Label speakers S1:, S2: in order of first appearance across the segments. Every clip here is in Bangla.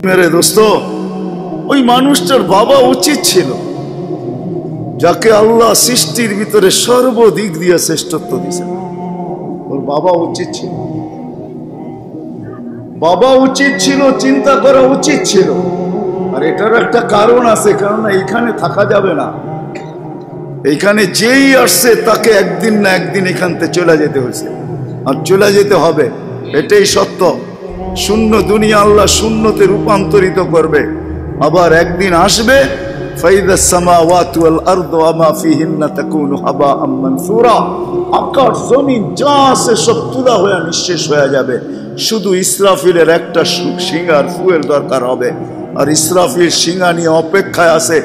S1: मेरे दोस्तों ওই মানুষটার বাবা উচিত ছিল যাকে আল্লাহ সৃষ্টির ভিতরে সর্বদিক দিয়ে শ্রেষ্ঠত্ব দিয়েছেন। ওর বাবা উচিত ছিল, বাবা উচিত ছিল, চিন্তা করা উচিত ছিল। আর এটার একটা কারণ আছে, কারণ এইখানে থাকা যাবে না। এইখানে যেই আসছে তাকে একদিন না একদিন এখান থেকে চলে যেতে হয়েছে, আর চলে যেতে হবে, এটাই সত্য। শূন্য দুনিয়া আল্লাহ শূন্যতে রূপান্তরিত করবে, আবার একদিন আসবে ফাইদাস সামাওয়াতু ওয়াল আরদু ওয়া মা ফিহিন্না তাকুনু হাবাআম মানসুরা। আকাশ জমিন যা আছে সব তুলা হয়ে নিঃশেষ হয়ে যাবে, শুধু ইসরাফিলের একটা সিঙ্গার ফুয়েল দরকার হবে। আর ইসরাফিল সিঙ্গা নিয়ে অপেক্ষায় আছে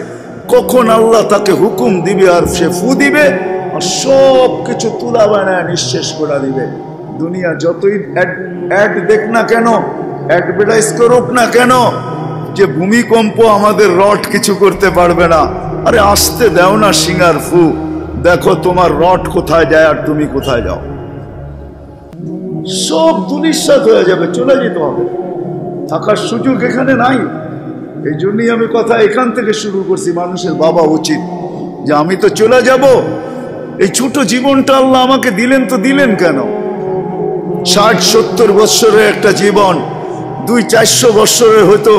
S1: কখন আল্লাহ তাকে হুকুম দিবে আর সে ফু দিবে, আর সব কিছু তুলা বানায় নিঃশেষ করে দিবে। দুনিয়া যতই অ্যাড দেখ না কেন, অ্যাডভার্টাইজ করুক না কেন যে ভূমিকম্প আমাদের রড কিছু করতে পারবে না, আরে আসতে দাও না সিঙ্গার ফু, দেখো তোমার রড কোথায় যায় আর তুমি কোথায় যাও। সব দুনিশ্বাত হয়ে যাবে, চলে যেতে হবে, থাকার সুযোগ এখানে নাই। এই জন্যই আমি কথা এখান থেকে শুরু করছি। মানুষের বাবা উচিত যে আমি তো চলে যাব, এই ছোট জীবনটা আল্লাহ আমাকে দিলেন, তো দিলেন কেন? 60-70 বৎসরের একটা জীবন, 200-400 বৎসরের হয়তো,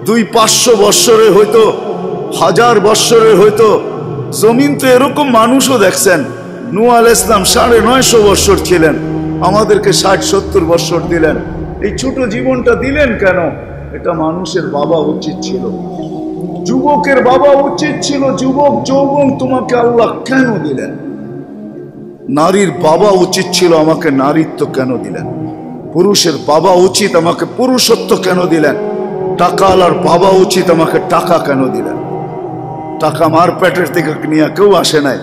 S1: 200-500 বৎসরের হয়তো, 1000 বৎসরের হয়তো। জমিন তো এরকম মানুষও দেখছেন। নূহ আলাইহিস সালাম 950 বৎসর ছিলেন, আমাদেরকে 60-70 বৎসর দিলেন। এই ছোট জীবনটা দিলেন কেন? এটা মানুষের বাবা উচিত ছিল, যুবকের বাবা উচিত ছিল। যুবক যৌবন তোমাকে আল্লাহ কেন দিলেন? নারীর বাবা উচিত ছিল আমাকে নারীত্ব কেন দিলেন? পুরুষের বাবা উচিত আমাকে পুরুষত্ব কেন দিলেন? টাকাওয়ালার বাবা উচিত আমাকে টাকা কেন দিলেন? টাকা মার পেটের থেকে নিয়ে কেউ আসে নাই,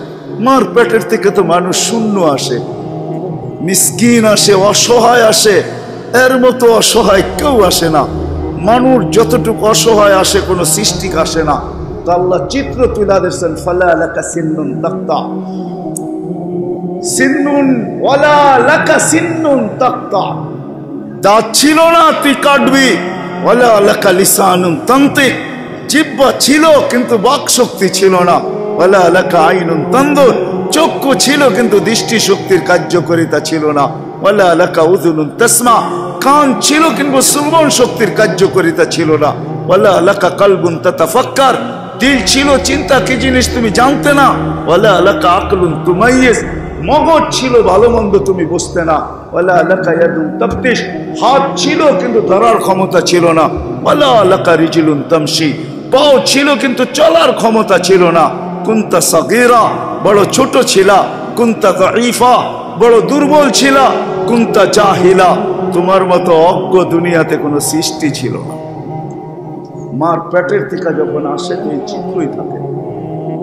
S1: মার পেটের থেকে তো মানুষ শূন্য আসে, মিসকিন আসে, অসহায় আসে, এর মতো অসহায় কেউ আসে না। মানুষ যতটুকু অসহায় আসে, কোনো সৃষ্টিক আসে না। তো আল্লাহ চিত্র তুলে দিয়েছেন, ফালা লাকা সিন্নুন তাক্তা, সিন্নুন ওয়ালা লাকা সিন্নুন তাক্তা। দাঁত ছিল না তুই কাটবি, ওয়ালা লাকা লিসানুন তানতিক, জিহ্বা ছিল কিন্তু বাক শক্তি ছিল না, ওয়ালা লাকা আইনুন তানদুর, চক্ষু ছিল কিন্তু দৃষ্টি শক্তির কার্যকারিতা ছিল না, ওয়ালা লাকা উযুনুন তাসমা, কান ছিল কিন্তু শ্রবণ শক্তির কার্যকারিতা ছিল না, ওয়ালা লাকা কলবুন তাতাফাক্কার, দিল ছিল চিন্তা কি জিনিস তুমি জানতে না, ওয়ালা লাকা আকলুন তুমাইয়িজ, মগজ ছিল ভালো মন্দ তুমি বুঝতে না, ওয়ালা লাকা ইয়াদুন তাফতিশ, হাত ছিল কিন্তু ধরার ক্ষমতা ছিল না, ওয়ালা লাকা রিজলুন তামশি, পাও ছিল কিন্তু চলার ক্ষমতা ছিল না, কুনতা সাগীরা, বড় ছোট ছিলা, কুনতা যায়ীফা, বড় দুর্বল ছিলা, কুনতা জাহিলা, তোমার মতো অজ্ঞ দুনিয়াতে কোনো সৃষ্টি ছিল না। মার পেটের থেকে যখন আসে এই চিত্রই থাকে।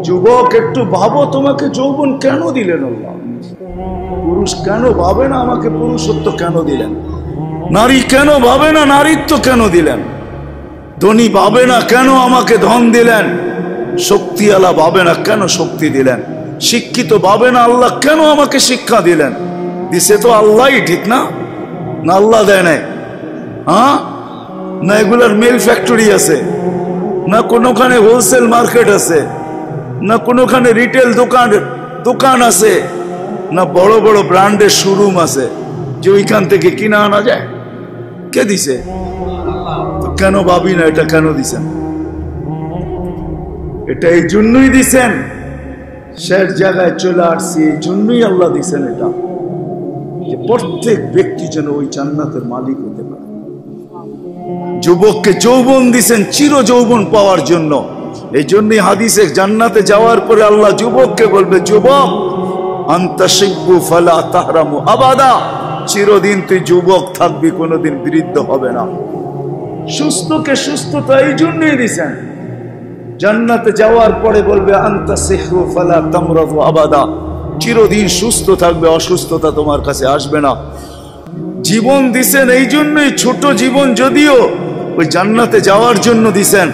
S1: যুবক একটু ভাবো, তোমাকে যৌবন কেন দিলেন আল্লাহ? পুরুষ কেন ভাবে না আমাকে পুরুষত্ব কেন দিলেন? নারী কেন ভাবে না নারীত্ব কেন দিলেন? ধনী ভাবে না কেন আমাকে ধন দিলেন? শক্তিওয়ালা ভাবে না কেন শক্তি দিলেন? শিক্ষিত ভাবে না আল্লাহ কেন আমাকে শিক্ষা দিলেন? দিছে তো আল্লাহই, ঠিক না? না আল্লাহ দেয় নাই? হ্যাঁ, না এগুলার মিল ফ্যাক্টরি আছে, না কোনোখানে হোলসেল মার্কেট আছে, না কোনোখানে রিটেল দোকান আছে, না বড় বড় ব্র্যান্ডের শোরুম আছে যে ওইখান থেকে কিনা আনা যায়? কে দিছে? তো কেন ভাবি না এটা কেন দিছেন? এটা এই জন্যই দিছেন, শেষ জায়গায় চলে আসছি, এই জন্যই আল্লাহ দিছেন এটা, যে প্রত্যেক ব্যক্তি যেন ওই জান্নাতের মালিক হতে পারে। যুবককে যৌবন দিছেন চির যৌবন পাওয়ার জন্য। এই জন্যই হাদিসে জান্নাতে যাওয়ার পরে আল্লাহ যুবককে বলবে, যুবক আনতা শিব্বু ফালা তাহরামু আবাদা, চিরদিন তুই যুবক থাকবি, কোনোদিন বৃদ্ধ হবে না। সুস্থকে সুস্থতা এই জন্যই দিছেন। জান্নাতে যাওয়ার পরে বলবে আনতা সিহরু ফালা তামরাদু আবাদা, চিরদিন সুস্থ থাকবে, অসুস্থতা তোমার কাছে আসবে না। জীবন দিছেন এই জন্যই, ছোট জীবন যদিও ওই জান্নাতে যাওয়ার জন্য দিছেন।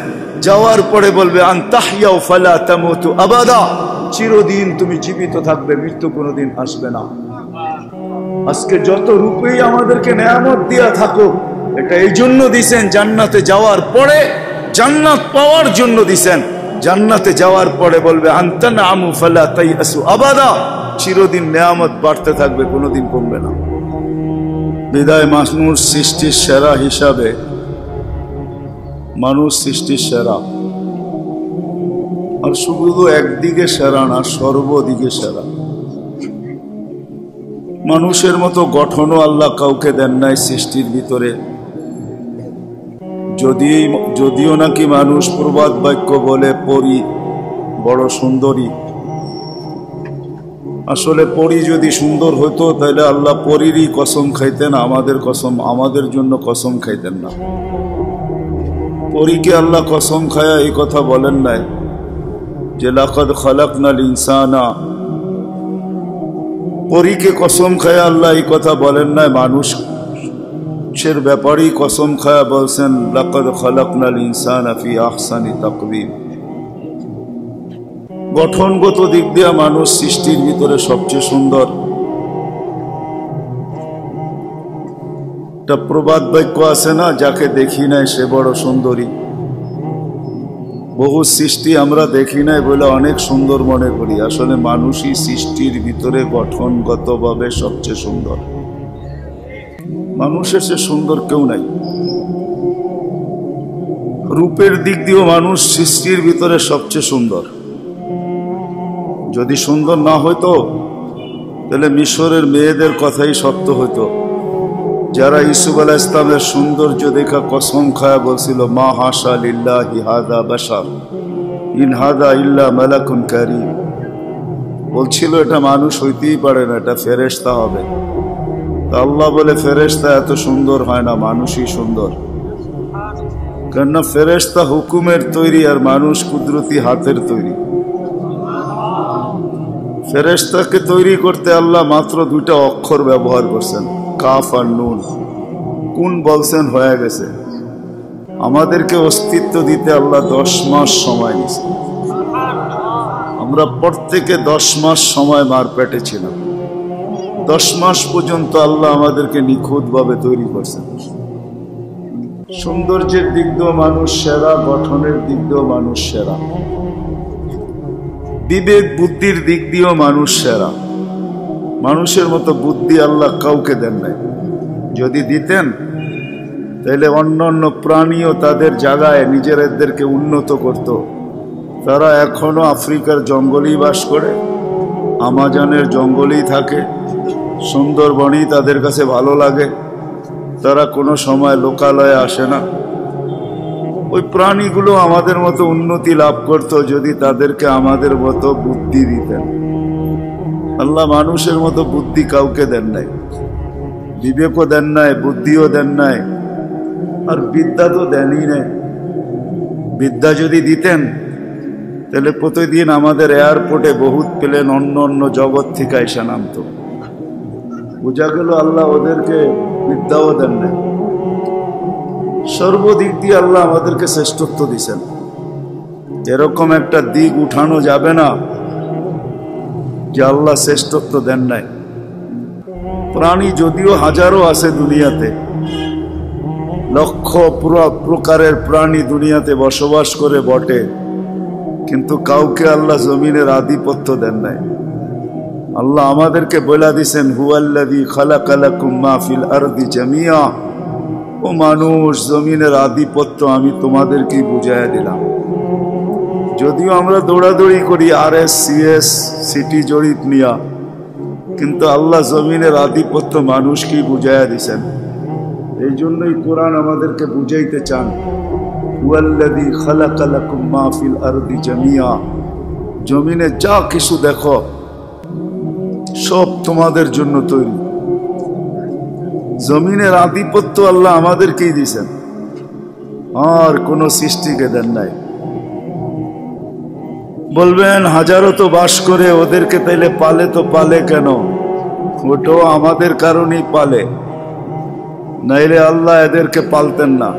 S1: যাওয়ার পরে বলবে আনতাহইয়াউ ফালা তামুতু আবাদা, চিরদিন তুমি জীবিত থাকবে, মৃত্যু কোনোদিন আসবে না। আজকে যত রূপেই আমাদেরকে নেয়ামত দিয়া থাকো, এটা এই জন্য দিছেন জান্নাতে যাওয়ার পরে, জান্নাত পাওয়ার জন্য দিছেন। জান্নাতে যাওয়ার পরে বলবে আনতানআমু ফালা তাইয়াসু আবাদা, চিরদিন নেয়ামত বাড়তে থাকবে, কোনোদিন কমবে না। বিদায় মানুষ সৃষ্টির সেরা হিসাবে, মানুষ সৃষ্টির সেরা, আর শুধু একদিকে সেরা না, সর্বদিকে সেরা। মানুষের মতো গঠনও আল্লাহ কাউকে দেন নাই সৃষ্টির ভিতরে। যদিও নাকি মানুষ প্রবাদ বাক্য বলে পরী বড় সুন্দরী, আসলে পরী যদি সুন্দর হতো তাহলে আল্লাহ পরীরই কসম খাইতেন, আমাদের জন্য কসম খাইতেন না। পরীকে আল্লাহ কসম খায়া এই কথা বলেন নাই যে লাকাদ খালাকনাল ইনসানা, পরীকে কসম খায়া আল্লাহ এই কথা বলেন নাই। মানুষের ব্যাপারেই কসম খায়া বলছেন লাকাদ খালাকনাল ইনসানা ফি আহসানি তাকওয়িম। গঠনগত দিক দিয়ে মানুষ সৃষ্টির ভিতরে সবচেয়ে সুন্দর। একটা প্রবাদ বাক্য আছে না, যাকে দেখি নাই সে বড় সুন্দরী। বহু সৃষ্টি আমরা দেখি নাই বলে অনেক সুন্দর মনে করি, আসলে মানুষই সৃষ্টির ভিতরে গঠনগতভাবে সবচেয়ে সুন্দর। মানুষের সে সুন্দর কেউ নাই। রূপের দিক দিয়েও মানুষ সৃষ্টির ভিতরে সবচেয়ে সুন্দর। যদি সুন্দর না হইতো তাহলে মিশরের মেয়েদের কথাই সত্য হইতো, যারা ইউসুফ আলাইহিস ইসলামের সৌন্দর্য দেখা কসম খায়া বলছিল মা হাশা লিল্লাহি হাযা বাশার ইন হাযা ইল্লা মালাকুন কারীম। বলছিল এটা মানুষ হইতেই পারে না, এটা ফেরেশতা হবে। তা আল্লাহ বলে ফেরেশতা এত সুন্দর হয় না, মানুষই সুন্দর। কেননা ফেরেশতা হুকুমের তৈরি আর মানুষ কুদরতি হাতের তৈরি। ফেরেশতাকে তৈরি করতে আল্লাহ মাত্র 2টা অক্ষর ব্যবহার করছেন, কাফ আর নুন। কোন বলছেন হয়ে গেছে। আমাদেরকে অস্তিত্ব দিতে আল্লাহ 10 মাস সময় নিয়েছে। আমরা প্রত্যেকে 10 মাস সময় মার পেটে ছিলাম। 10 মাস পর্যন্ত আল্লাহ আমাদেরকে নিখুঁতভাবে তৈরি করছেন। সৌন্দর্যের দিক দিয়েও মানুষ সেরা, গঠনের দিক দিয়েও মানুষ সেরা, বিবেক বুদ্ধির দিক দিয়েও মানুষ সেরা। মানুষের মতো বুদ্ধি আল্লাহ কাউকে দেন নাই। যদি দিতেন তাহলে অন্যান্য প্রাণীও তাদের জায়গায় নিজেদেরকে উন্নত করত। তারা এখনো আফ্রিকার জঙ্গলেই বাস করে, আমাজনের জঙ্গলেই থাকে, সুন্দরবনই তাদের কাছে ভালো লাগে। তারা কোনো সময় লোকালয়ে আসে না। ওই প্রাণীগুলো আমাদের মতো উন্নতি লাভ করত যদি তাদেরকে আমাদের মতো বুদ্ধি দিতেন। আল্লাহ মানুষের মতো বুদ্ধি কাউকে দেন নাই, বিবেকও দেন নাই, বুদ্ধিও দেন নাই, আর বিদ্যা তো দেনই নাই। বিদ্যা যদি দিতেন তাহলে প্রতিদিন আমাদের এয়ারপোর্টে বহুত প্লেন অন্য অন্য জগৎ থেকে এসে নামত। বোঝা গেল আল্লাহ ওদেরকে বিদ্যাও দেন নাই। সর্বদিক দিয়ে আল্লাহ আমাদেরকে শ্রেষ্ঠত্ব দিছেন। এরকম একটা দিক উঠানো যাবে না যে আল্লাহ শ্রেষ্ঠত্ব দেন নাই। প্রাণী যদিও হাজারো আছে দুনিয়াতে, লক্ষ প্রকারের প্রাণী দুনিয়াতে বসবাস করে বটে, কিন্তু কাউকে আল্লাহ জমিনের আধিপত্য দেন নাই। আল্লাহ আমাদেরকে বলে দিছেন হুয়াল্লাযী খালাকা লাকুম মা ফিল আরদি জামিয়া, ও মানুষ জমিনের আধিপত্য আমি তোমাদেরকেই বুঝাইয়া দিলাম। যদিও আমরা দৌড়াদৌড়ি করি RS CS সিটি জরিপ নিয়া, কিন্তু আল্লাহ জমিনের আধিপত্য মানুষকেই বুঝাইয়া দিছেন। এই জন্যই কোরআন আমাদেরকে বুঝাইতে চান হুয়াল্লাযী খালাকা লাকুম মা ফিল আরদি জামিয়া, জমিনে যা কিছু দেখো সব তোমাদের জন্য তৈরি। জমিনের আধিপত্য আল্লাহ আমাদেরকেই দিয়েছেন, আর কোন সৃষ্টিকে দেন নাই। বলবেন হাজারো তো বাস করে, ওদেরকে তাইলে পালে তো পালে কেন? ওটাও আমাদের কারণেই পালে, নাইলে আল্লাহ এদেরকে পালতেন না।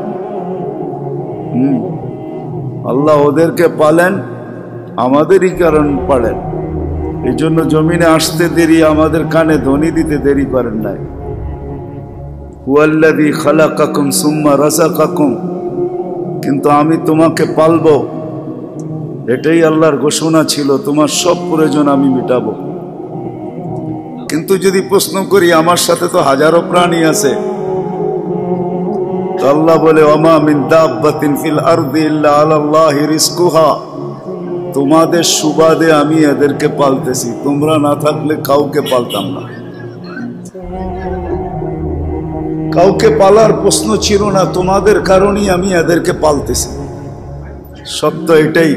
S1: আল্লাহ ওদেরকে পালেন, আমাদেরই কারণ পালেন। এই জন্য জমিনে আসতে দেরি, আমাদের কানে ধ্বনি দিতে দেরি করেন নাই। হুয়াল্লাযী খালাকাকুম সুম্মা রাযাকাকুম, কিন্তু আমি তোমাকে পালবো, এটাই আল্লাহর ঘোষণা ছিল, তোমার সব প্রয়োজন আমি মেটাবো। কিন্তু যদি প্রশ্ন করি আমার সাথে তো হাজারো প্রাণী আছে, তো আল্লাহ বলে ওমা মিন দাব্বাতিন ফিল আরদি ইল্লা আলাল্লাহি রিজকুহা, তোমাদের সুবাদে আমি এদেরকে পালতেছি, তোমরা না থাকলে কাউকে পালতাম না। কাউকে পালার প্রশ্ন ছিল না, তোমাদের কারণেই আমি এদেরকে পালতেছি। সত্য এটাই।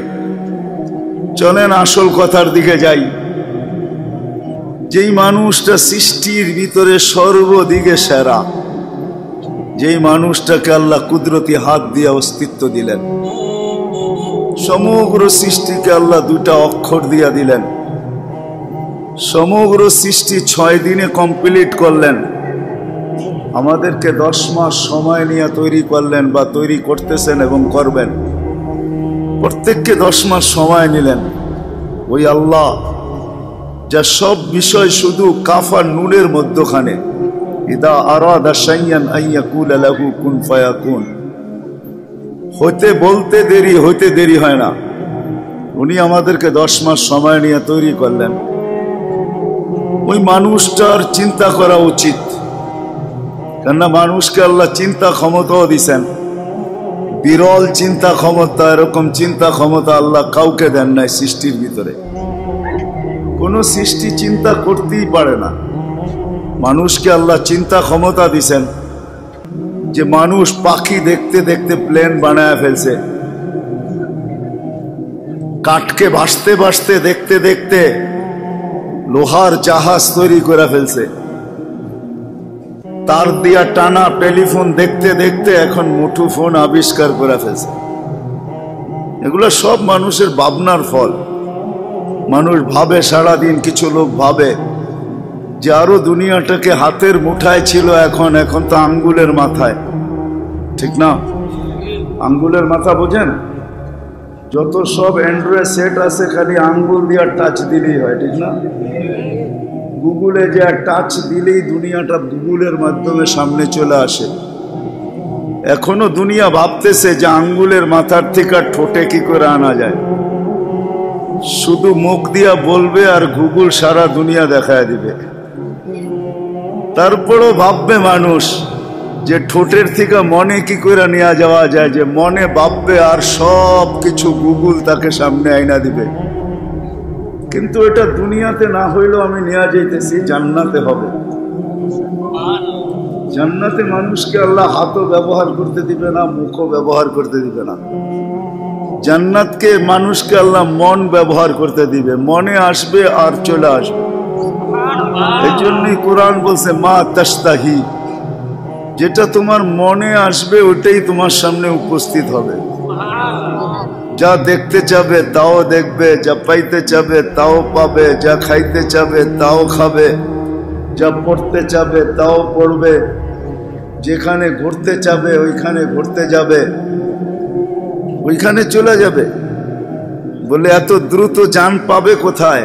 S1: চলেন আসল কথার দিকে যাই। যেই মানুষটা সৃষ্টির ভিতরে সর্বদিকে সেরা, যেই মানুষটাকে আল্লাহ কুদরতি হাত দিয়ে অস্তিত্ব দিলেন, সমগ্র সৃষ্টিকে আল্লাহ দুইটা অক্ষর দিয়া দিলেন, সমগ্র সৃষ্টি 6 দিনে কমপ্লিট করলেন, আমাদেরকে 10 মাস সময় নিয়ে তৈরি করলেন বা তৈরি করতেছেন এবং করবেন। প্রত্যেককে 10 মাস সময় নিলেন। ওই আল্লাহ যা সব বিষয় শুধু কাফ আর নুনের মধ্যখানে, ইদা আরাদা শাইয়ান আন ইয়াকুলা লাহু কুন ফায়াকুন, হতে বলতে দেরি, হইতে দেরি হয় না। উনি আমাদেরকে 10 মাস সময় নিয়ে তৈরি করলেন। ওই মানুষটার চিন্তা করা উচিত, কেননা মানুষকে আল্লাহ চিন্তা ক্ষমতাও দিছেন, বিরল চিন্তা ক্ষমতা। এরকম চিন্তা ক্ষমতা আল্লাহ কাউকে দেন নাই সৃষ্টির ভিতরে। কোন সৃষ্টি চিন্তা করতেই পারে না। মানুষকে আল্লাহ চিন্তা ক্ষমতা দিছেন, যে মানুষ পাখি দেখতে দেখতে প্লেন বানায় ফেলছে, কাঠকে ভাসতে ভাসতে দেখতে দেখতে লোহার জাহাজ তৈরি করে ফেলছে, তার দিয়া টানা টেলিফোন দেখতে দেখতে এখন মুঠোফোন আবিষ্কার করে ফেলছে। এগুলো সব মানুষের ভাবনার ফল। মানুষ ভাবে সারাদিন, কিছু লোক ভাবে যে আরো দুনিয়াটাকে হাতের মুঠায় ছিল, এখন তো আঙ্গুলের মাথায়, ঠিক না? আঙ্গুলের মাথা বোঝেন? যত সব অ্যান্ড্রয়েড সেট আছে খালি আঙ্গুল দিয়ে টাচ দিলেই হয়, ঠিক না? গুগলে যে টাচ দিলেই দুনিয়াটা গুগলের মাধ্যমে সামনে চলে আসে। এখনো দুনিয়া ভাবতেছে যে আঙ্গুলের মাথার থেকে ঠোঁটে কি করে আনা যায়। শুধু মুখ দিয়া বলবে আর গুগল সারা দুনিয়া দেখায় দিবে। তারপরও ভাববে মানুষ যে ঠোঁটের থেকে মনে কি করে নেওয়া যাওয়া যায়, যে মনে ভাববে আর সব কিছু গুগল তাকে সামনে আইনা দিবে। কিন্তু এটা দুনিয়াতে না হইলেও আমি নেওয়া যাইতেছি, জান্নাতে হবে। জান্নাতে মানুষকে আল্লাহ হাতও ব্যবহার করতে দিবে না, মুখও ব্যবহার করতে দিবে না। জান্নাতকে মানুষকে আল্লাহ মন ব্যবহার করতে দিবে, মনে আসবে আর চলে আসবে। এই জন্যই কোরআন বলছে মা তাশতাহি, যেটা তোমার মনে আসবে ওটাই তোমার সামনে উপস্থিত হবে। যা দেখতে চাবে তাও দেখবে, যা পাইতে চাবে তাও পাবে, যা খাইতে চাবে তাও খাবে, যা পড়তে চাবে তাও পড়বে, যেখানে ঘুরতে চাবে ওইখানে ঘুরতে যাবে, ওইখানে চলে যাবে। বলে এত দ্রুত জান পাবে কোথায়?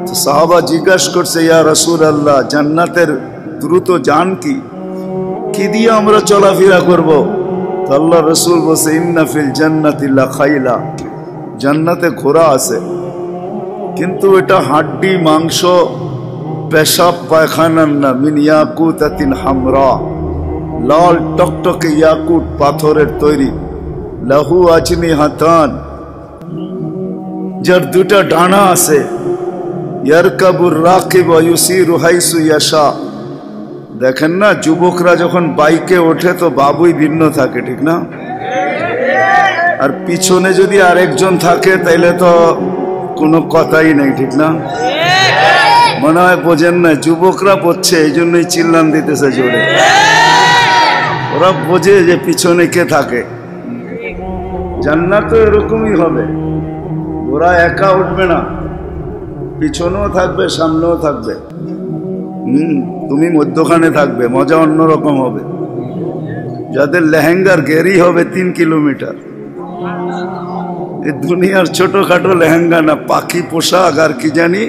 S1: তো সাহাবা জিজ্ঞাসা করছে, ইয়া রাসূলুল্লাহ, জান্নাতের দ্রুত জান কি? কি দিয়ে আমরা চলাফেরা করব? তো আল্লাহ রাসূল বলছে, ইন্না ফিল জান্নাতি লাখাইলা, জান্নাতে ঘোড়া আছে, কিন্তু এটা হাড্ডি মাংস পেশাব পায়খানার না, মিন ইয়াকুতাতিন হামরা, লাল টকটকে ইয়াকুত পাথরের তৈরি, লাহু আজনিহাতান, যার দুটা ডানা আছে, ইয়ারকাবুর রাকিব ওয়া ইউসিরু হাইসু ইয়াশা। দেখেন না, যুবকরা যখন বাইকে ওঠে তো বাবুই ভিন্ন থাকে, ঠিক না? আর পিছনে যদি আরেকজন থাকে তাইলে তো কোনো কথাই নেই, ঠিক না? মনে হয় বোঝেন না, যুবকরা পড়ছে এই জন্যই চিল্লান দিতেছে জোরে। ওরা বোঝে যে পিছনে কে থাকে। জান্নাত তো এরকমই হবে, ওরা একা উঠবে না, পিছনেও থাকবে সামনেও থাকবে, তুমি মধ্যখানে থাকবে, মজা অন্যরকম হবে। যাদের লেহেঙ্গার গেরি হবে 3 কিলোমিটার, এই দুনিয়ার ছোটখাটো লেহেঙ্গা না, পাখি পোশাক আর কি জানি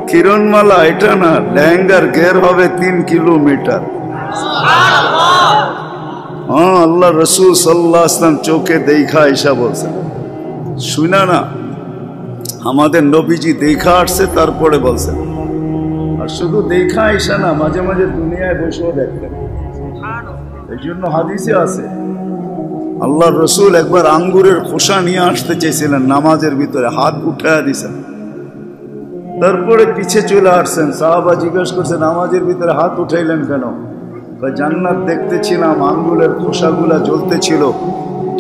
S1: কিরণমালা, এটা না, লেহেঙ্গার ঘের হবে 3 কিলোমিটার। হ্যাঁ, আল্লাহ রসুল সাল্লাল্লাহু আলাইহি ওয়াসাল্লাম চোখে দেখা এসা বলছেন, শুনা না, আমাদের নবীজি দেখা আসছে তারপরে বলছেন। আর শুধু দেখা এসা না, মাঝে মাঝে দুনিয়ায় বসেও দেখতেন। এই জন্য হাদিসে আছে আল্লাহ রসুল একবার আঙ্গুরের খোসা নিয়ে আসতে চেয়েছিলেন, নামাজের ভিতরে হাত উঠায় দিয়েছেন, তারপরে পিছে চলে আসছেন। সাহাবা জিজ্ঞাসা করছে, নামাজের ভিতরে হাত উঠাইলেন কেন? জান্নাত দেখতেছিলাম, আঙ্গুলের খোসাগুলা জ্বলতেছিল,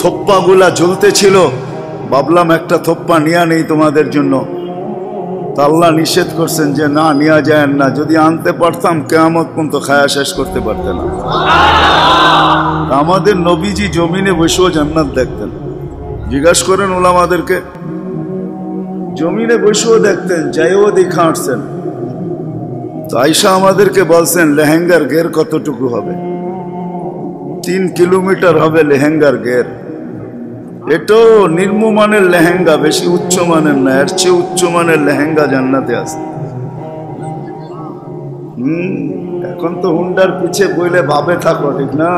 S1: থোপ্পাগুলা জ্বলতেছিল, ভাবলাম একটা থোপ্পা নিয়া নেই তোমাদের জন্য। তা আল্লাহ নিষেধ করছেন যে না, নিয়া যায় না, যদি আনতে পারতাম কিয়ামত পর্যন্ত খায়া শেষ করতে পারতেন না। আমাদের নবীজি জমিনে বসেও জান্নাত দেখতেন। জিজ্ঞাসা করেন ওলামাদেরকে, জমিনে বসেও দেখতেন, যাইও দেখা আসছেন। তো আয়েশা আমাদেরকে বলছেন লেহেঙ্গার ঘের কতটুকু হবে? 3 কিলোমিটার হবে লেহেঙ্গার ঘের। এটাও নিম্নমানের লেহেঙ্গা, বেশি উচ্চমানের না, এর চেয়ে উচ্চমানের লেহেঙ্গা জান্নাতে আছে। এখন তো হুন্ডার পিছে বইলে ভাবে থাকো, ঠিক না?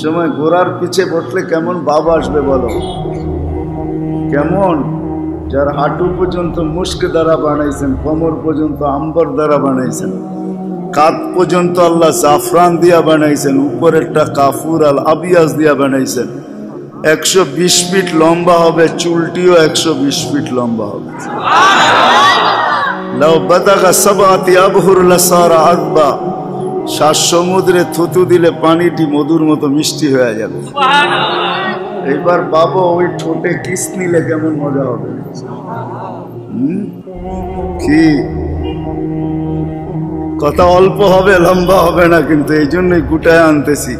S1: সময় ঘোড়ার পিছে বসলে কেমন ভাব আসবে বলো? কেমন? যার হাঁটু পর্যন্ত মুস্ক দ্বারা বানাইছেন, কোমর পর্যন্ত আম্বর দ্বারা বানাইছেন, কাঁধ পর্যন্ত আল্লাহ জাফরান দিয়া বানাইছেন, উপরেরটা কাফুর আল আবিয়াজ দিয়া বানাইছেন। 120 ফিট লম্বা হবে, চুলটিও 120 ফিট লম্বা হবে। লাউ বাদাগা সাবাতি আবহুর লাসারা আযবা, 7 সমুদ্রে থুতু দিলে পানিটি মধুর মতো মিষ্টি হয়ে যাবে। এবার বাবা ওই ঠোঁটে কিস নিলে কেমন মজা হবে। কি কথা অল্প হবে, লম্বা হবে না, কিন্তু এই জন্যই গুটায় আনতেছি।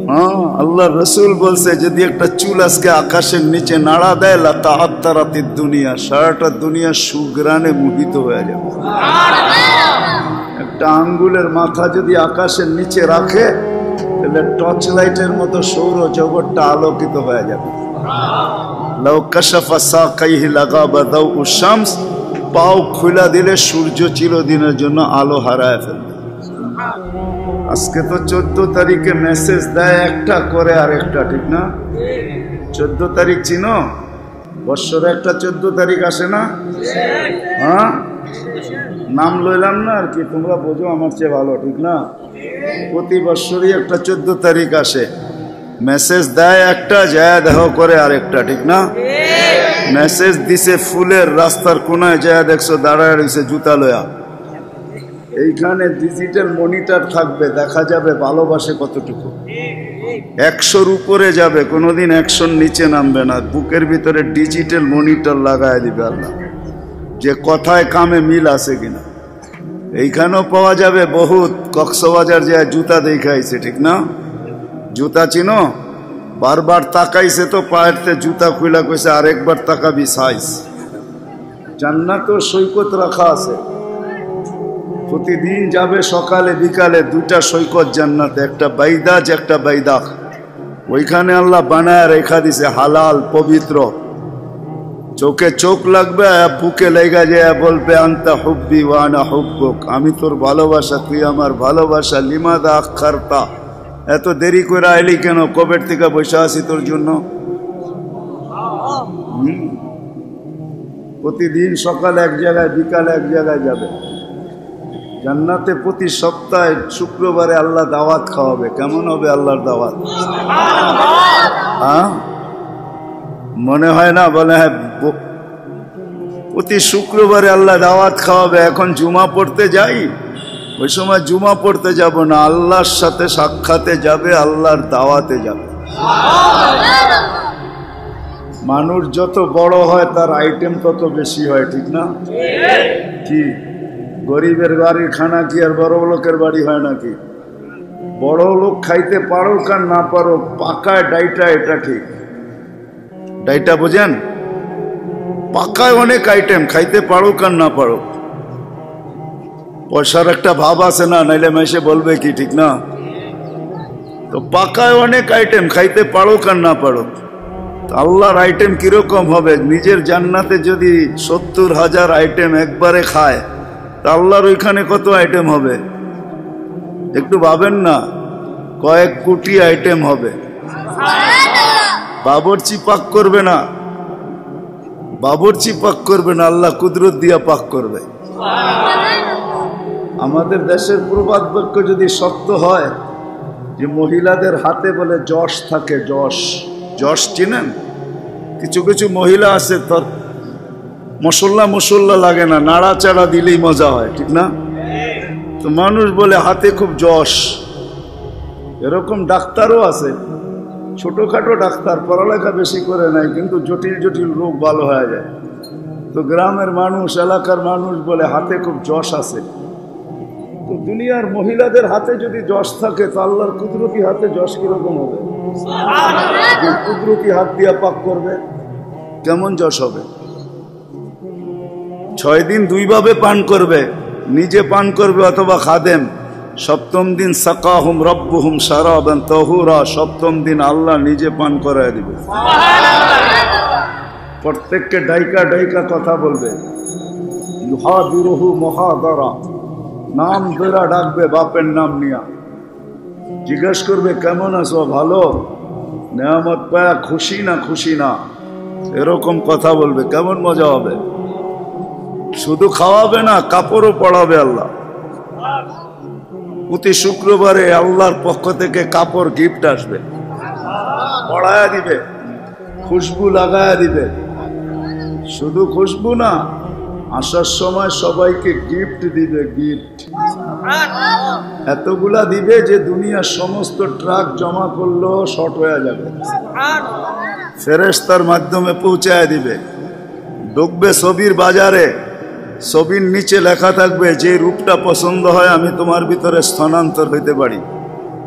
S1: হ্যাঁ, আল্লাহ রসুল বলছে যদি একটা চুল আজকে আকাশের নিচে নাড়া দেয়, লাতাআত্তারাতিদ দুনিয়া, সারাটা দুনিয়া সুগ্রানে মোহিত হয়ে যাবে। একটা আঙ্গুলের মাথা যদি আকাশের নিচে রাখে, তাহলে টর্চ লাইটের মতো সৌর জগৎটা আলোকিত হয়ে যাবে। লাউ কাশাফা সাকাইহি লাগাবা দাউ শামস, পাও খুলা দিলে সূর্য চিরদিনের জন্য আলো হারায় ফেলবে। আজকে তো 14 তারিখে মেসেজ দেয় একটা করে আরেকটা, ঠিক না? 14 তারিখ চিনো? বৎসরে একটা 14 তারিখ আসে না? হ্যাঁ, নাম লইলাম না আর কি, তোমরা বোঝো আমার চেয়ে ভালো, ঠিক না? প্রতি বৎসরই একটা 14 তারিখ আসে, মেসেজ দেয় একটা, যায় দেহ করে আরেকটা, ঠিক না? মেসেজ দিছে ফুলের রাস্তার কোনায়, যায় দেখছো দাঁড়ায় রয়েছে জুতা লয়া। এইখানে ডিজিটাল মনিটর থাকবে, দেখা যাবে ভালোবাসে কতটুকু। 100-র উপরে যাবে, কোনোদিন 100-র নিচে নামবে না। বুকের ভিতরে ডিজিটাল মনিটর লাগায় দিবে আল্লাহ, যে কথায় কামে মিল আছে কিনা। এইখানেও পাওয়া যাবে বহুত। কক্সবাজার যায় জুতা দেখাইছে, ঠিক না? জুতা চিনো? বারবার তাকাইছে তো পায়েরতে জুতা খুইলা কইছে আরেকবার তাকাবি সাইজ। জান্নাতেও সৈকত রাখা আছে, প্রতিদিন যাবে সকালে বিকালে, 2টা সৈকত জান্নাতে, একটা বাইদাজ একটা বাইদাখ। ওইখানে আল্লাহ বানায় রেখা দিছে, হালাল পবিত্র। চোখে চোখ লাগবে, বুকে লেগে যায়, বলবে আনতা হুব্বি ওয়া আনা হুব্বুক, আমি তোর ভালোবাসা, তুই আমার ভালোবাসা। লিমাদা আখারতা, এত দেরি করে আইলি কেন? কবের থেকে বসে আছি তোর জন্য। প্রতিদিন সকালে এক জায়গায়, বিকালে এক জায়গায় যাবে। জান্নাতে প্রতি সপ্তাহে শুক্রবারে আল্লাহ দাওয়াত খাওয়াবে। কেমন হবে আল্লাহর দাওয়াত? হ্যাঁ, মনে হয় না? বলে হ্যাঁ, প্রতি শুক্রবারে আল্লাহ দাওয়াত খাওয়াবে। এখন জুমা পড়তে যাই, ওই সময় জুমা পড়তে যাব না, আল্লাহর সাথে সাক্ষাতে যাবে, আল্লাহর দাওয়াতে যাবে। মানুষ যত বড় হয় তার আইটেম তত বেশি হয়, ঠিক না? কি গরিবের বাড়ির খানা কি আর বড় লোকের বাড়ি হয় নাকি? বড় লোক খাইতে পারো আর না পারো, পাকায় ডাইটা, এটা ঠিক। ডাইটা বোঝেন? পাকায় অনেক আইটেম, খাইতে পারো আর না পারো। পয়সার একটা ভাব আছে না, নাইলে মেসে বলবে কি, ঠিক না? তো পাকায় অনেক আইটেম, খাইতে পারো আর না পারো। আল্লাহর আইটেম কিরকম হবে? নিজের জান্নাতে যদি 70,000 আইটেম একবারে খায়, তা আল্লাহর ওইখানে কত আইটেম হবে? একটু ভাবেন না, কয়েক কোটি আইটেম হবে। বাবরচি পাক করবে না, বাবরচি পাক করবে না, আল্লাহ কুদরত দিয়া পাক করবে। আমাদের দেশের প্রবাদ বাক্য যদি সত্য হয় যে মহিলাদের হাতে বলে যশ থাকে, যশ, যশ চিনেন? কিছু কিছু মহিলা আছে তোর মশল্লা লাগে না, নাড়াচাড়া দিলেই মজা হয়, ঠিক না? তো মানুষ বলে হাতে খুব যশ। এরকম ডাক্তারও আছে, ছোটখাটো ডাক্তার, পড়ালেখা বেশি করে নাই, কিন্তু জটিল জটিল রোগ ভালো হয়ে যায়। তো গ্রামের মানুষ, এলাকার মানুষ বলে হাতে খুব যশ আছে। তো দুনিয়ার মহিলাদের হাতে যদি যশ থাকে, তো আল্লাহর কুদরতি হাতে যশ কিরকম হবে? কুদরতি হাত দিয়া পাক করবে, কেমন যশ হবে? 6 দিন 2 ভাবে পান করবে, নিজে পান করবে অথবা খাদেম। 7ম দিন সাকাহুম রব্বুহুম শারাবান তাহুরা, 7ম দিন আল্লাহ নিজে পান করায় দিবে। প্রত্যেককে ডাইকা ডাইকা কথা বলবে, ইউহাদিরুহু মুহাদারা, নাম ধরে ডাকবে, বাপের নাম নিয়া জিজ্ঞেস করবে কেমন আছো, ভালো, নেয়ামত পায়া খুশি না, খুশি না, এরকম কথা বলবে। কেমন মজা হবে! শুধু খাওয়াবে না, কাপড়ও পরাবে আল্লাহ। প্রতি শুক্রবারে আল্লাহর পক্ষ থেকে কাপড় গিফট আসবে, পড়ায়া দিবে, খুশবু লাগায়া দিবে। শুধু খুশবু না, আসার সময় সবাইকে গিফট দিবে, গিফট এতগুলা দিবে যে দুনিয়ার সমস্ত ট্রাক জমা করলেও শর্ট হয়ে যাবে। ফেরেশতার মাধ্যমে পৌঁছায় দিবে। ঢুকবে ছবির বাজারে, ছবির নিচে লেখা থাকবে যে রূপটা পছন্দ হয় আমি তোমার ভিতরে স্থানান্তর হইতে পারি।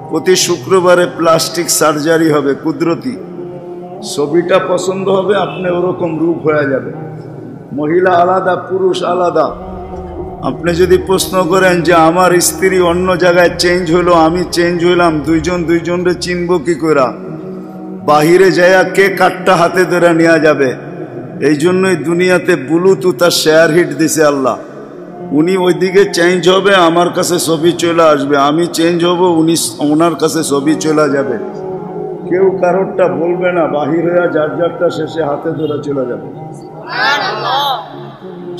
S1: প্রতি শুক্রবারে প্লাস্টিক সার্জারি হবে, কুদরতি। ছবিটা পছন্দ হবে, আপনি ওরকম রূপ হয়ে যাবে। মহিলা আলাদা, পুরুষ আলাদা। আপনি যদি প্রশ্ন করেন যে আমার স্ত্রী অন্য জায়গায় চেঞ্জ হলো, আমি চেঞ্জ হইলাম, দুইজন দুইজনরে চিনব কি করা? বাহিরে যায়া কে কাঠটা হাতে ধরে নেওয়া যাবে? এই জন্যই দুনিয়াতে ব্লুটুথ আর শেয়ার হিট দিছে আল্লাহ। উনি ওইদিকে চেঞ্জ হবে, আমার কাছে ছবি চলে আসবে, আমি চেঞ্জ হব, উনি ওনার কাছে ছবি চলে যাবে। কেউ কারোরটা বলবে না, বাহির হইয়া যার যারটা শেষে হাতে ধরে চলে যাবে।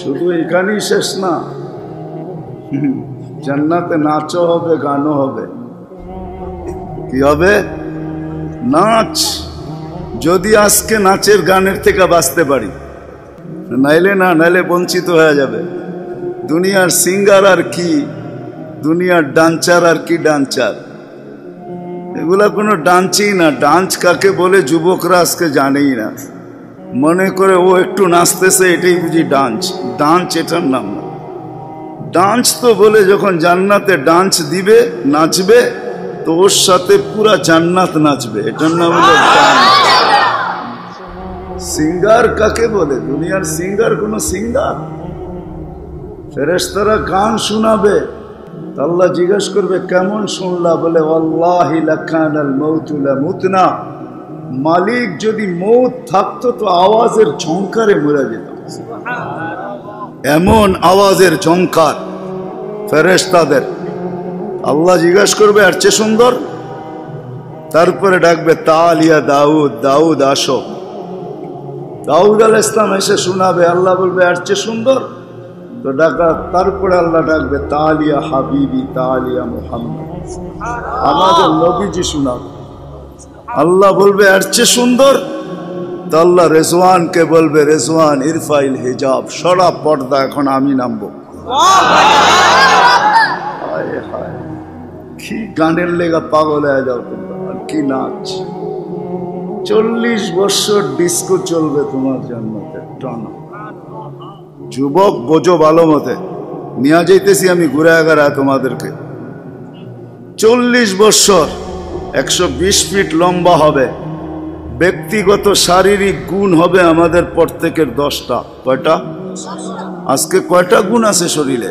S1: শুধু এখানেই শেষ না, জান্নাতে নাচও হবে, গানও হবে। কি হবে? নাচ। যদি আজকে নাচের গানের থেকে বাঁচতে পারি, নাইলে না, নাইলে বঞ্চিত হয়ে যাবে। দুনিয়ার সিঙ্গার আর কি, দুনিয়ার ডান্সার আর কি ডান্সার, এগুলা কোনো ডান্সই না। ডান্স কাকে বলে যুবকরা আজকে জানেই না, মনে করে ও একটু নাচতেছে এটাই বুঝি ডান্স। ডান্স এটার নাম না। ডান্স তো বলে যখন জান্নাতে ডান্স দিবে, নাচবে, তো ওর সাথে পুরা জান্নাত নাচবে, এটার নাম হলো ডান্স। সিঙ্গার কাকে বলে? দুনিয়ার সিঙ্গার কোন সিঙ্গার? ফেরেশতারা গান শোনাবে, আল্লাহ জিজ্ঞেস করবে কেমন শুনলা? বলে ওয়াল্লাহি লাকানাল মাউতু লামুতনা, মালিক যদি মৌত থাকতো তো আওয়াজের ঝংকারে মরে যেত। এমন আওয়াজের ঝংকার ফেরেশতাদের। আল্লাহ জিজ্ঞেস করবে আর চেয়ে সুন্দর? তারপরে ডাকবে তালিয়া দাউদ, দাউদ আসো। দাউদ আলাইহিস সালাম এসে শোনাবে, আল্লাহ বলবে আর চেয়ে সুন্দর? তো ডাকা, তারপরে আল্লাহ ডাকবে তালিয়া হাবিবি, তালিয়া মুহাম্মদ, আমাদের নবীজি শোনাবে। আল্লাহ বলবে আর চেয়ে সুন্দর? তো আল্লাহ রেজওয়ানকে বলবে রেজওয়ান ইরফাইল হিজাব, সরা পর্দা, এখন আমি নামবো। কি গানের লেগা পাগল হয়ে যাও তোমরা, আর কি নাচ! 40 বছর ডিস্কো চলবে তোমার জান্নাতে টানা। যুবক বোঝো ভালো মতে, নিয়ে যাইতেছি আমি ঘুরে আগারা তোমাদেরকে। 40 বছর 120 ফিট লম্বা হবে। ব্যক্তিগত শারীরিক গুণ হবে আমাদের প্রত্যেকের 10টা। কয়টা? আজকে কয়টা গুণ আছে শরীরে?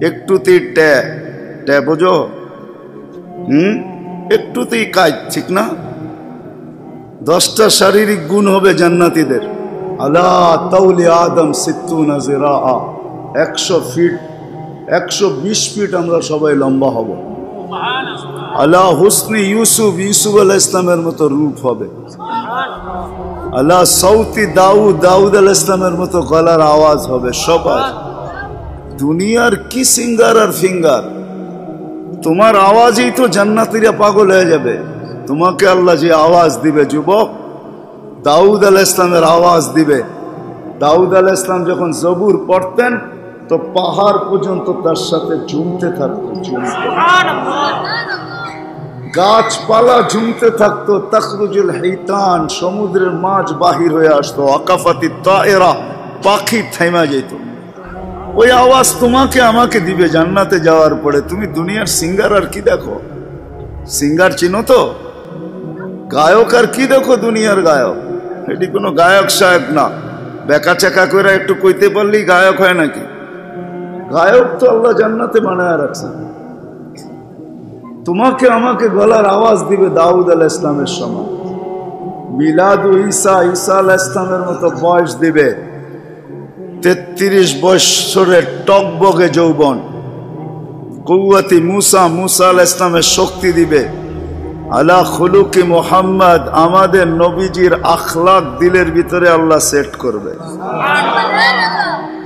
S1: একটুতেই ট্যা বোঝো, একটুতেই কাজ, ঠিক না? 10টা শারীরিক গুণ হবে জান্নাতীদের। আলা তাউলি আদম 60 জিরাআ, 100 ফিট 120 ফিট আমরা সবাই লম্বা হব। আলা হুসনি ইউসুফ, ইউসুফ আলাইহিস সালামের মতো রূপ হবে। আলা সৌতি দাউদ, দাউদ আলাইহিস সালামের মতো গলার আওয়াজ হবে। সবাই দুনিয়ার কি সিঙ্গার আর ফিঙ্গার, তোমার আওয়াজেই তো জান্নাতীরা পাগল হয়ে যাবে। তোমাকে আল্লাহ যে আওয়াজ দিবে যুবক, দাউদ আলাইহিস সালামের আওয়াজ দিবে। দাউদ আলাইহিস সালাম যখন জবুর পড়তেন তো পাহাড় পর্যন্ত তার সাথে ঝুমতে থাকতো, গাছপালা ঝুমতে থাকতো। তাখরুজুল হিতান, সমুদ্রের মাছ বাহির হয়ে আসতো। আকাফাতি তায়েরা, পাখি থেমে যেত। ওই আওয়াজ তোমাকে আমাকে দিবে জান্নাতে যাওয়ার পরে। তুমি দুনিয়ার সিঙ্গার আর কি দেখো? সিঙ্গার চিনো তো? গায়ক আর কি দেখো? দুনিয়ার গায়ক এটি কোনো গায়ক সায়ক না। বেকা চাকা করে একটু কইতে পারলেই গায়ক হয় নাকি? গায়ক তো আল্লাহ জান্নাতে বানায় রাখছেন। তোমাকে আমাকে গলার আওয়াজ দিবে দাউদ আলাইহিস সালামের সময়। মিলাদু ঈসা, ঈসা আলাইহিস সালামের মতো বয়স দিবে। 33 বছরের টকবগে যৌবন। কুওয়াতি মুসা, মুসা আলাইহিস সালামের শক্তি দিবে। আলা খুলুকি মুহাম্মদ, আমাদের নবীজির আখলাক দিলের ভিতরে আল্লাহ সেট করবে।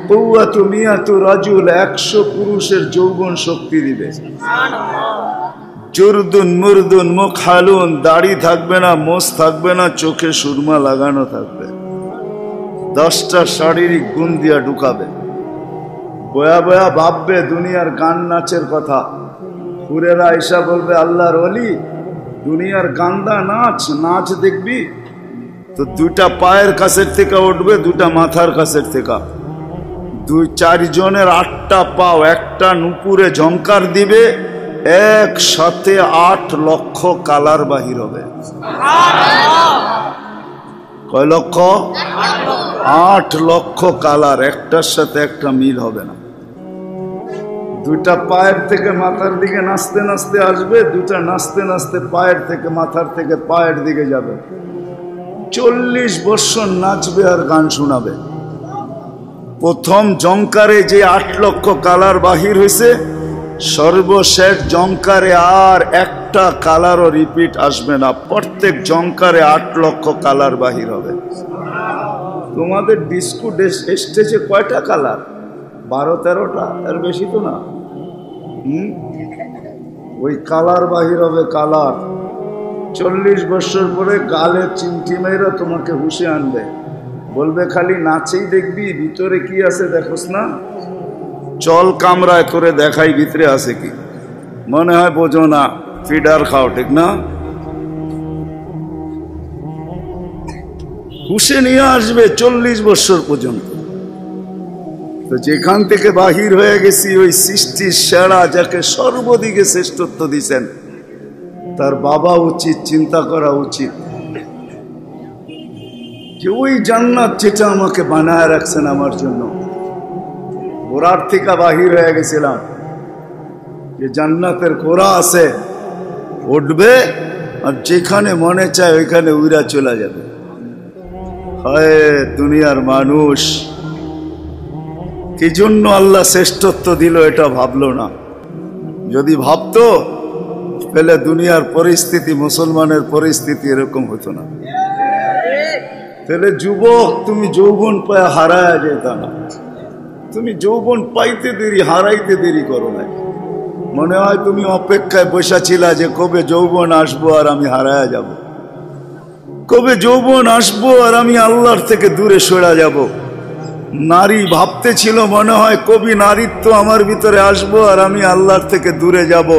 S1: কুওয়াতু মিয়াতু রাজুল, 100 পুরুষের যৌবন শক্তি দিবে। জুরদুন মুরদুন মুখালুন, দাড়ি থাকবে না, মোষ থাকবে না, চোখে সুরমা লাগানো থাকবে। 10টা শারীরিক গুণ দিয়া ঢুকাবে। বয়া বয়া ভাববে দুনিয়ার গান নাচের কথা। হুরেরা ঈশা বলবে আল্লাহর ওলি, দুনিয়ার গান্দা নাচ, নাচ দেখবি তো 2টা পায়ের কাছের থেকে উঠবে, 2টা মাথার কাছের থেকে। 2-4 জনের 8টা পাও, একটা নুপুরে ঝংকার দিবে, একসাথে 8 লক্ষ কালার বাহির হবে। কয় লক্ষ? 8 লক্ষ কালার, একটার সাথে একটা মিল হবে না। 2টা পায়ের থেকে মাথার দিকে নাচতে নাচতে আসবে, 2টা নাচতে নাচতে পায়ের থেকে মাথার থেকে পায়ের দিকে যাবে। 40 বছর নাচবে আর গান শোনাবে। প্রথম জংকারে যে 8 লক্ষ কালার বাহির হয়েছে, সর্বশেষ জংকারে আর একটা কালারও রিপিট আসবে না। প্রত্যেক জংকারে 8 লক্ষ কালার বাহির হবে। তোমাদের ডিস্কো স্টেজে কয়টা কালার? 12-13টা, এর বেশি তো না। ওই কালার বাহির হবে, কালার। 40 বছর পরে গালে চিমটি মেয়েরা তোমাকে হুশে আনবে, বলবে খালি নাচেই দেখবি, ভিতরে কি আছে দেখোস না? চল কামরায় করে দেখাই ভিতরে আছে কি। মনে হয় বোঝো না, ফিডার খাও, ঠিক না? হুশে নিয়ে আসবে 40 বছর পর্যন্ত। তো যেখান থেকে বাহির হয়ে গেছি, ওই সৃষ্টির সেরা যাকে সর্বদিকে শ্রেষ্ঠত্ব দিছেন, তার বাবা উচিত চিন্তা করা উচিত যে ওই জান্নাত যেটা আমাকে বানায় রাখছেন আমার জন্য। ঘোড়ার থেকে বাহির হয়ে গেছিলাম যে জান্নাতের ঘোড়া আছে, উঠবে আর যেখানে মনে চায় ওইখানে উড়া চলে যাবে। হায় দুনিয়ার মানুষ, কি জন্য আল্লাহ শ্রেষ্ঠত্ব দিল এটা ভাবলো না। যদি ভাবতো তাহলে দুনিয়ার পরিস্থিতি, মুসলমানের পরিস্থিতি এরকম হতো না। তাহলে যুবক, তুমি যৌবন পায় হারায় যেত না। তুমি যৌবন পাইতে দেরি, হারাইতে দেরি করো না। মনে হয় তুমি অপেক্ষায় বসা ছিলা যে কবে যৌবন আসবো আর আমি হারায় যাব, কবে যৌবন আসবো আর আমি আল্লাহর থেকে দূরে সরে যাব। নারী ভাবতে ছিল মনে হয় কবি নারীত্ব আমার ভিতরে আসবো আর আমি আল্লাহর থেকে দূরে যাব।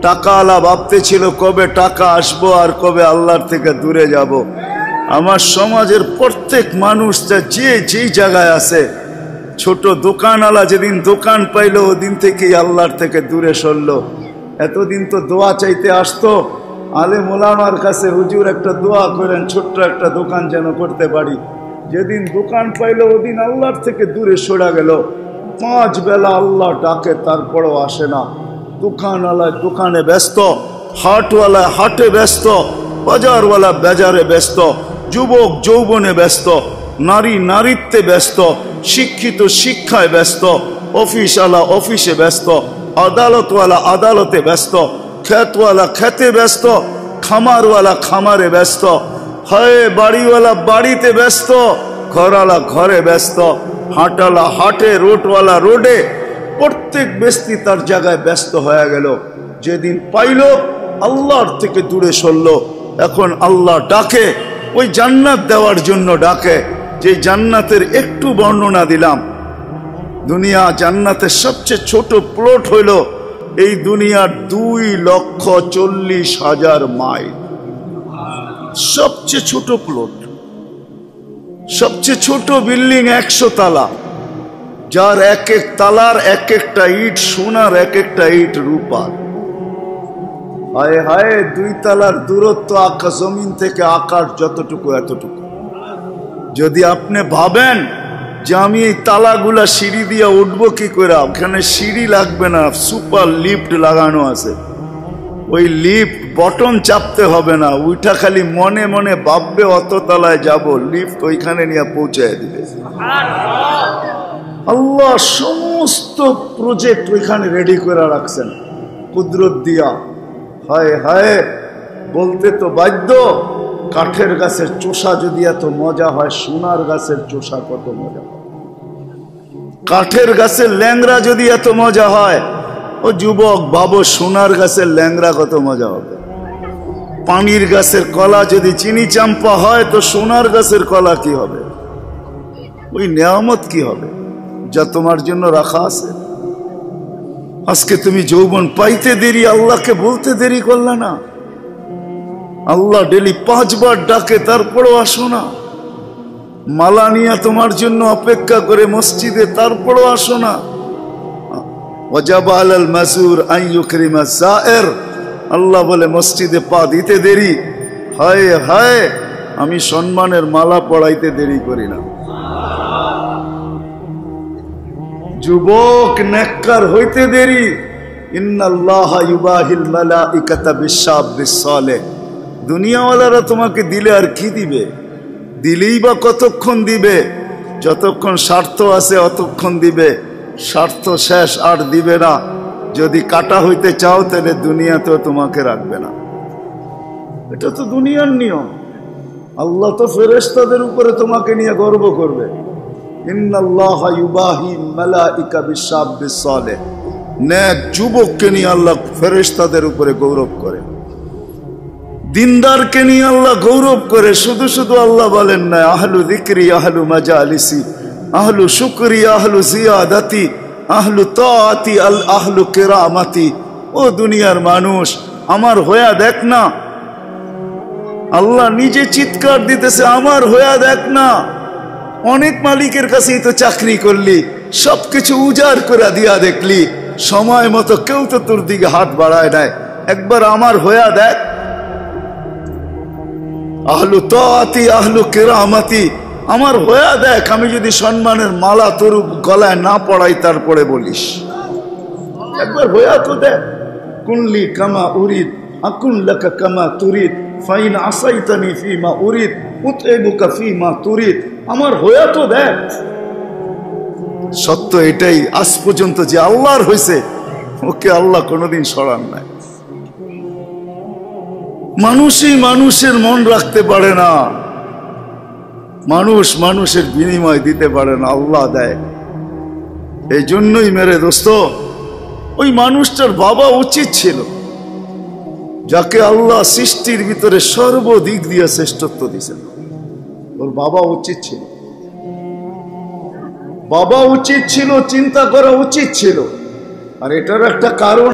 S1: টাকা আলা ভাবতে ছিল কবে টাকা আসবো আর কবে আল্লাহর থেকে দূরে যাব। আমার সমাজের প্রত্যেক মানুষটা যে যেই জায়গায় আছে, ছোট দোকানওয়ালা যেদিন দোকান পাইলো ওদিন থেকেই আল্লাহর থেকে দূরে সরলো। এতদিন তো দোয়া চাইতে আসতো আলেম ওলামার কাছে, হুজুর একটা দোয়া করেন, ছোট্ট একটা দোকান যেন করতে পারি। যেদিন দোকান পাইলো ওদিন আল্লাহর থেকে দূরে সরে গেল। 5 বেলা আল্লাহ ডাকে তারপরও আসে না। দোকানওয়ালায় দোকানে ব্যস্ত, হাটওয়ালায় হাটে ব্যস্ত, বাজারওয়ালা বাজারে ব্যস্ত, যুবক যৌবনে ব্যস্ত, নারী নারীত্বে ব্যস্ত, শিক্ষিত শিক্ষায় ব্যস্ত। অফিসওয়ালা অফিসে ব্যস্ত, আদালতওয়ালা আদালতে ব্যস্ত, ক্ষেতওয়ালা খেতে ব্যস্ত, খামারওয়ালা খামারে ব্যস্ত, হয় বাড়িওয়ালা বাড়িতে ব্যস্ত, ঘরওয়ালা ঘরে ব্যস্ত, হাটওয়ালা হাটে, রোডওয়ালা রোডে, প্রত্যেক ব্যক্তি তার জায়গায় ব্যস্ত হয়ে গেল। যেদিন পাইল আল্লাহর থেকে দূরে সরল। এখন আল্লাহ ডাকে, ওই জান্নাত দেওয়ার জন্য ডাকে, যে জান্নাতের একটু বর্ণনা দিলাম। দুনিয়া জান্নাতের সবচেয়ে ছোট প্লট হইল এই দুনিয়ার 2,40,000 মাইল, সবচেয়ে ছোট প্লট, সবচেয়ে ছোট বিল্ডিং 100 তালা, যার এক এক তালার এক একটা ইট সোনার, এক একটা ইট রূপার। হায় হায়, 2 তালার দূরত্ব আকাশ জমিন থেকে আকাশ যতটুকু এতটুকু। যদি আপনি ভাবেন যে আমি এই তালাগুলা সিঁড়ি দিয়ে উঠবো কি করে, ওখানে সিঁড়ি লাগবে না, সুপার লিফট লাগানো আছে। ওই লিফট বটন চাপতে হবে না, ওইটা খালি মনে মনে ভাববে অত তলায় যাব, লিফট ওইখানে নিয়ে পৌঁছায় দিবে। আল্লাহ সমস্ত প্রজেক্ট ওইখানে রেডি করে রাখছেন কুদরত দিয়া। হায় হায়, বলতে তো বাধ্য, কাঠের গাছের চোষা যদি এত মজা হয়, সোনার গাছের চোষা কত মজা হয়। কাঠের গাছের ল্যাংড়া যদি এত মজা হয়, ও যুবক ভাবো সোনার গাছের ল্যাংড়া কত মজা হবে। পানির গাছের কলা যদি চিনি চাম্পা হয়, তো সোনার গাছের কলা কি হবে? ওই নিয়ামত কি হবে যা তোমার জন্য রাখা আছে? আজকে তুমি যৌবন পাইতে দেরি, আল্লাহকে বলতে দেরি করলে না। আল্লাহ ডেলি 5 বার ডাকে, তারপরও আসো না। মালা নিয়ে তোমার জন্য অপেক্ষা করে মসজিদে, তারপরও আসো না। ওয়াজাবা আলাল মাসুর আন ইউকরিমা যায়ের, আল্লাহ বলে মসজিদে পা দিতে দেরি। হায় হায়, আমি সম্মানের মালা পড়াইতে দেরি করি না। যুবক নেককার হইতে দেরি। ইন্নাল্লাহা ইউবাহিল মালাইকাতা বিশ-শাবিস সালেহ। দুনিয়াওয়ালারা তোমাকে দিলে আর কি দিবে? দিলেই বা কতক্ষণ দিবে? যতক্ষণ স্বার্থ আছে অতক্ষণ দিবে, স্বার্থ শেষ আর দিবে না। যদি কাটা হইতে চাও তাহলে দুনিয়াতেও তোমাকে রাখবে না। এটা তো দুনিয়ার নিয়ম। আল্লাহ তো ফেরেশতাদের উপরে তোমাকে নিয়ে গর্ব করবে। ইন্নাল্লাহা ইউবাহিল মালাইকা বিশ-শাবিস সালেহ। নেক যুবককে নিয়ে আল্লাহ ফেরেশতাদের উপরে গৌরব করে, দিনদারকে নিয়ে আল্লাহ গৌরব করে। শুধু শুধু আল্লাহ বলেন না আহলু যিকরি, আহলু মাজালিসি, আহলু শুকরি, আহলু জিয়াদাতি, আহলু তাআতি, আহলু কিরামাতি। ও দুনিয়ার মানুষ, আমার হয়া দেখ না। আল্লাহ নিজে চিৎকার দিতেছে, আমার হয়া দেখ না। অনেক মালিকের কাছেই তো চাকরি করলি, সবকিছু উজাড় করে দিয়া দেখলি, সময় মতো কেউ তো তোর দিকে হাত বাড়ায় নাই। একবার আমার হয়া দেখ। আহলু তাআতি, আহলু কিরামাতি, আমার হয়া দেখ। আমি যদি সম্মানের মালা তোর গলায় না পড়াই, তারপরে বলিস একবার হয়া তো দেখ। কুনলি কামা উরিদ আকুন লাকা কামা তুরিদ, ফাইন আসাইতানি ফিমা উরিদ উতইবুকা ফিমা তুরিদ। আমার হয়া তো দেখ। সত্য এটাই, আজ পর্যন্ত যে আল্লাহর হয়েছে, ওকে আল্লাহ কোনোদিন সরান নাই। মানুষই মানুষের মন রাখতে পারে না, মানুষ মানুষের বিনিময় দিতে পারে না, আল্লাহ দেয়। এই জন্যই মেরে দোস্ত, ওই মানুষটার বাবা উচিত ছিল, যাকে আল্লাহ সৃষ্টির ভিতরে সর্বদিক দিয়ে শ্রেষ্ঠত্ব দিয়েছেন। ওর বাবা উচিত ছিল, বাবা উচিত ছিল, চিন্তা করা উচিত ছিল। আর এটার একটা কারণ